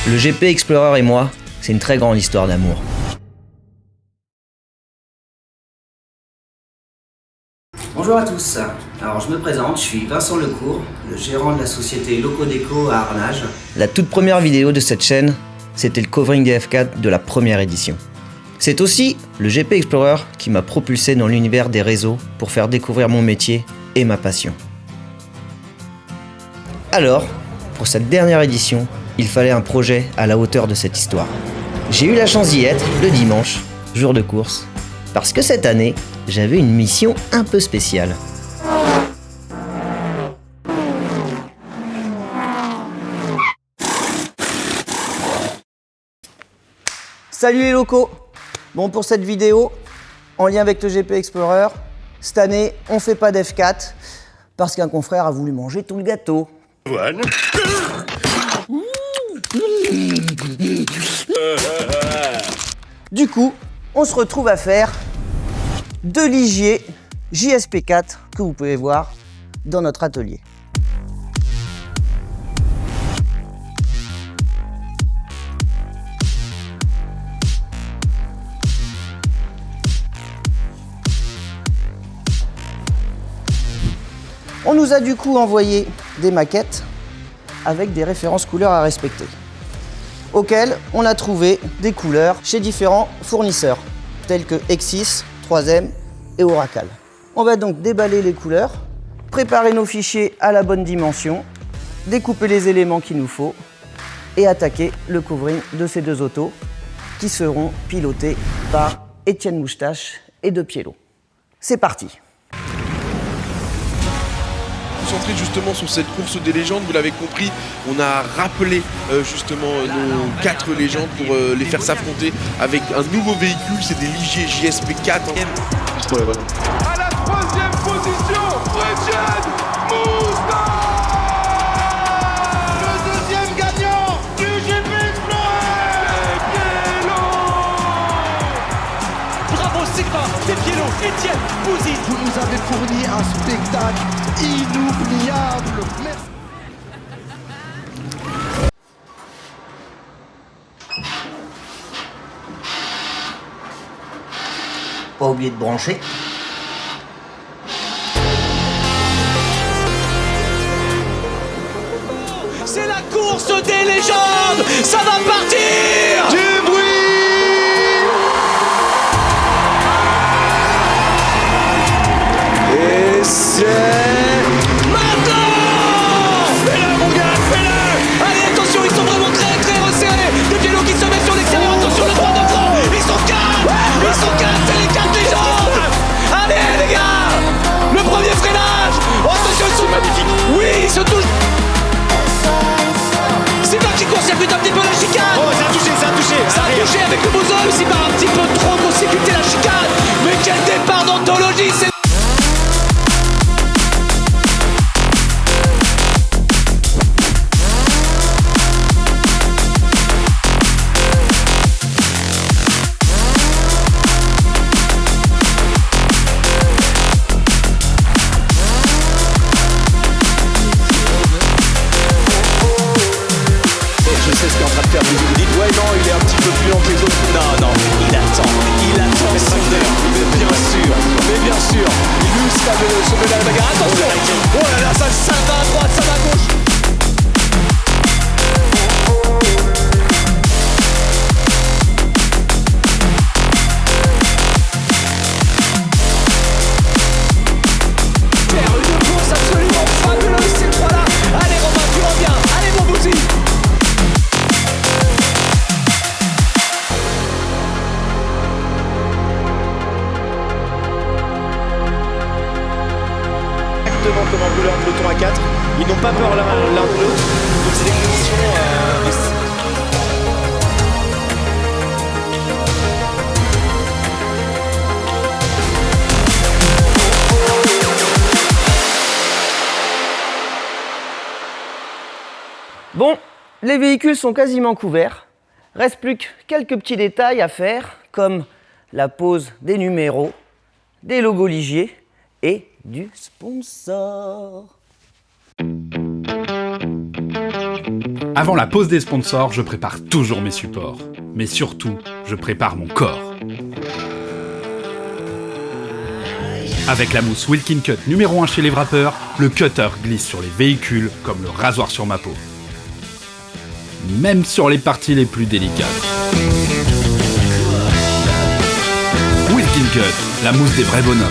Le GP Explorer et moi, c'est une très grande histoire d'amour. Bonjour à tous, alors je me présente, je suis Vincent Lecourt, le gérant de la société Locodeco à Arnage. La toute première vidéo de cette chaîne, c'était le covering des F4 de la première édition. C'est aussi le GP Explorer qui m'a propulsé dans l'univers des réseaux pour faire découvrir mon métier et ma passion. Alors, pour cette dernière édition, il fallait un projet à la hauteur de cette histoire. J'ai eu la chance d'y être le dimanche, jour de course, parce que cette année, j'avais une mission un peu spéciale. Salut les locaux! Bon, pour cette vidéo, en lien avec le GP Explorer, cette année, on fait pas d'F4 parce qu'un confrère a voulu manger tout le gâteau. Voilà. Du coup, on se retrouve à faire de Ligier JSP4 que vous pouvez voir dans notre atelier. On nous a du coup envoyé des maquettes avec des références couleurs à respecter, auxquelles on a trouvé des couleurs chez différents fournisseurs, tels que Exis, 3M et Oracle. On va donc déballer les couleurs, préparer nos fichiers à la bonne dimension, découper les éléments qu'il nous faut et attaquer le covering de ces deux autos qui seront pilotés par Étienne Moustache et De Piello. C'est parti! Concentré justement sur cette course des légendes, vous l'avez compris, on a rappelé justement nos 4 légendes pour les faire s'affronter avec un nouveau véhicule, c'est des Ligier JSP4. À la 3e position, Étienne Moustache, le 2e gagnant du GP Explorer, Piello. Bravo Sylvain, De Piello, Étienne, Bouzy. Vous nous avez fourni un spectacle inoubliable. Merci. Pas oublier de brancher. C'est la course des légendes. Ça va partir. Du bruit. Et c'est maintenant. Fais-le mon gars, fais-le. Allez attention, ils sont vraiment très très resserrés. De Piello qui se met sur l'extérieur, attention le droit de front. Ils sont 4, c'est les 4 légendes. Allez les gars. Le premier freinage. Oh, attention, ils sont magnifiques. Oui, ils se touchent. C'est pas qui court-circuite un petit peu la chicane. oh, ça a touché, ça a touché. Ça a touché avec le bozol aussi par un petit peu trop court-circuité la chicane. Mais quel départ d'anthologie, c'est... Vous dites ouais non il est un petit peu plus lent que les autres. Non, il attend bien sûr, mais bien sûr, il use la bagarre, attention. Oh là là, ça va à droite, ça va à gauche. Une course absolument fabuleuse ces trois-là. Allez Romain, tu reviens, allez mon Bouzy. Exactement comme un brûleur de peloton à 4. Ils n'ont pas peur l'un de l'autre. Donc c'est des conditions. Bon, les véhicules sont quasiment couverts. Reste plus que quelques petits détails à faire, comme la pose des numéros, des logos Ligier et du sponsor. Avant la pause des sponsors, je prépare toujours mes supports. Mais surtout, je prépare mon corps. Avec la mousse Wilkin Cut numéro 1 chez les wrappeurs, le cutter glisse sur les véhicules comme le rasoir sur ma peau. Même sur les parties les plus délicates. Wilkin Cut, la mousse des vrais bonhommes.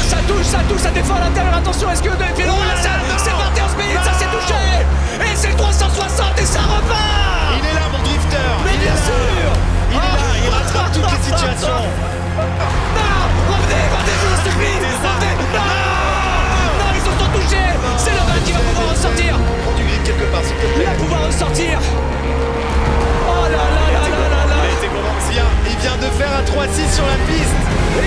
Ça touche, ça défend à l'intérieur, attention, est-ce que c'est parti en speed, ça s'est touché. Et c'est le 360 et ça repart. Il est là, mon drifter. Mais bien sûr. Il est là, il rattrape toutes les situations. Non, revenez, s'il vous plaît. Non, ils se sont touchés. C'est le van qui va pouvoir ressortir. Prends du grip quelque part, s'il te Il plaît. va pouvoir ressortir. Oh là là là là là là. Il a été convaincu. Il vient de faire un 3-6 sur la piste. Il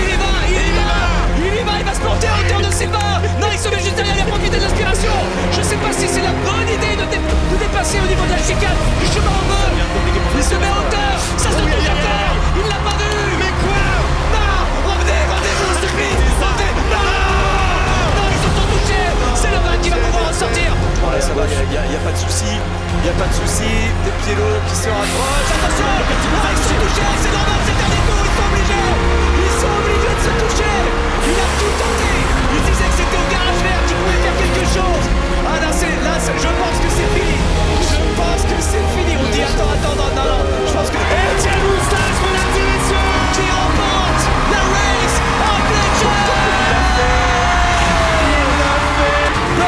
y va, il va se planter à hauteur de Silva. Non, il se met juste derrière, il a profité de l'aspiration. Je sais pas si c'est la bonne idée de dépasser au niveau de la chicane du chemin en vol. Il se met à hauteur, ça se touche encore. Il l'a pas vu. Mais quoi? Non, revenez-vous, s'il vous plaît. Revenez. Non, ils se sont touchés. C'est le van qui va pouvoir ressortir. Ouais, ça va, il n'y a pas de souci. Il n'y a pas de souci. Des Pielo qui se rapprochent. Attention, ils se sont touchés. C'est normal, c'est le dernier tour. Ils sont obligés de se toucher. Il a tout tenté. Il disait que c'était au garage vert qu'il pouvait faire quelque chose. Ah là, je pense que c'est fini. On dit attends, non. Je pense que... Etienne Moustache pour la direction qui remporte la race en Fletcher. Mais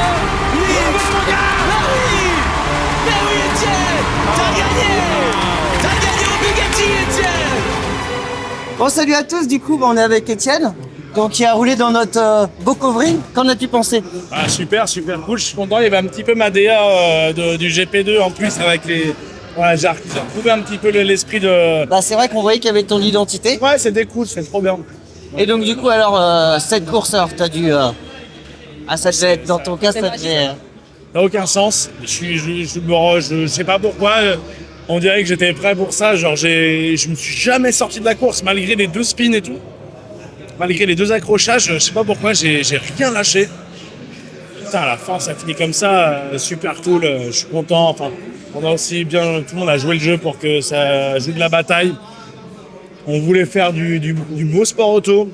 oui, Etienne, t'as gagné au Bugatti, Etienne. Bon, salut à tous, du coup, on est avec Etienne, donc qui a roulé dans notre Bocovring. Qu'en as-tu pensé? Ah, super cool, je suis content, il y avait un petit peu ma DA du GP2 en plus avec les... Ouais, j'ai retrouvé un petit peu l'esprit de... Bah, c'est vrai qu'on voyait qu'il y avait ton identité. Ouais, c'était cool, c'est trop bien. Et donc, du coup, alors, cette course, alors, t'as dû... ça devait être, dans ton cas, ça devait... Ça n'a aucun sens, je sais pas pourquoi, on dirait que j'étais prêt pour ça, genre je me suis jamais sorti de la course malgré les 2 spins et tout. Malgré les 2 accrochages, je sais pas pourquoi, j'ai rien lâché. Putain, à la fin, ça finit comme ça, super cool, je suis content. Enfin, on a aussi bien, tout le monde a joué le jeu pour que ça joue de la bataille. On voulait faire du beau sport auto,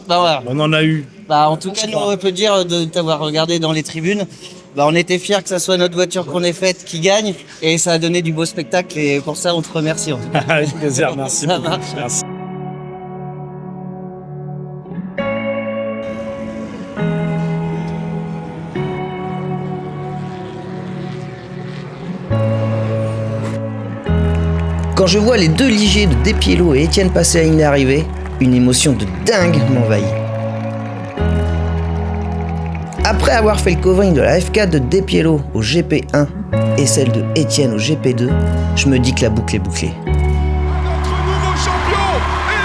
bah voilà. on en a eu. Bah, en tout cas, nous, on peut dire de t'avoir regardé dans les tribunes. Bah, on était fiers que ça soit notre voiture qu'on ait faite qui gagne. Et ça a donné du beau spectacle. Et pour ça, on te remercie. En tout cas. Avec plaisir, merci. Ça marche. Merci. Quand je vois les 2 Ligier de Despiello et Etienne passer à la ligne d'arrivée, une émotion de dingue m'envahit. Après avoir fait le covering de la F4 de Despiello au GP1 et celle de Etienne au GP2, je me dis que la boucle est bouclée. Notre nouveau champion,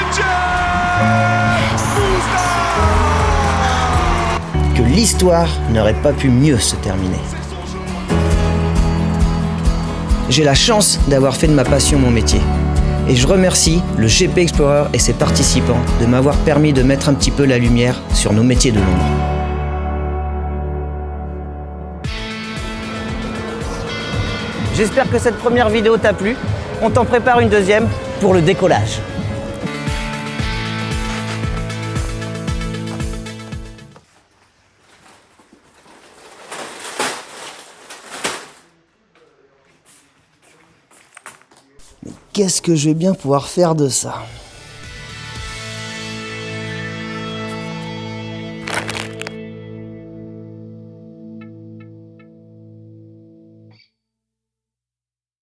Etienne Moustache. Que l'histoire n'aurait pas pu mieux se terminer. J'ai la chance d'avoir fait de ma passion mon métier. Et je remercie le GP Explorer et ses participants de m'avoir permis de mettre un petit peu la lumière sur nos métiers de l'ombre. J'espère que cette première vidéo t'a plu. On t'en prépare une deuxième pour le décollage. Mais qu'est-ce que je vais bien pouvoir faire de ça ?